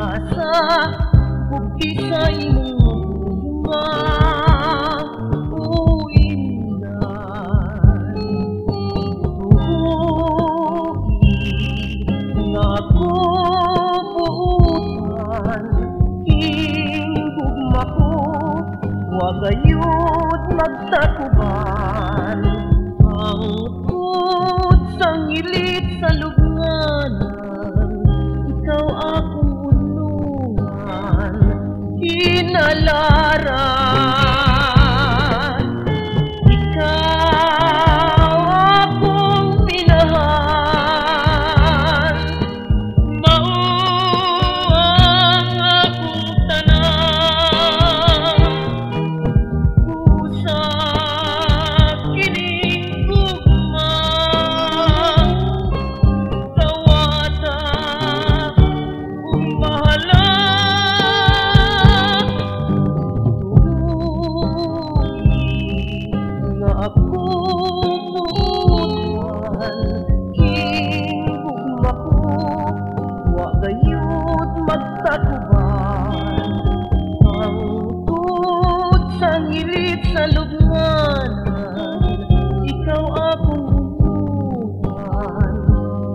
sa bukti sa imong mga uindan. Tuhugi nga kubuutan, king hugma ko, wagayod magtakuban. Ang put sang ilit sa lubnganan, ikaw akong unungan, kinalaran. Ikaw akong minahal, mauang akong tanan. Pusa kining gugma, tawada kung bahala. Nga ako buutan, king gugma ko, wa gayud magtakuban. Ang tut sang ilit sa lubnganan, ikaw akong unungan,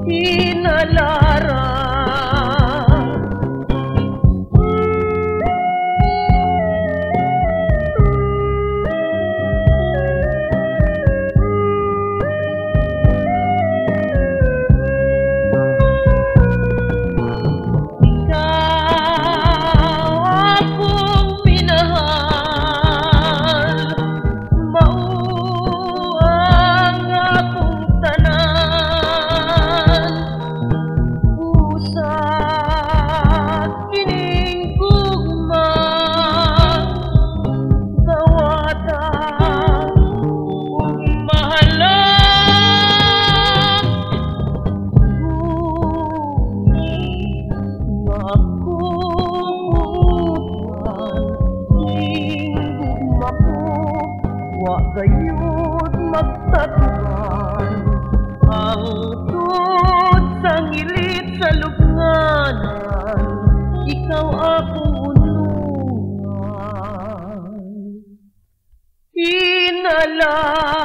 kinalaran. Wa gayud magtatuan, ang tut sang ilit sa lubnganan, ikaw akong unungan, kinalaran.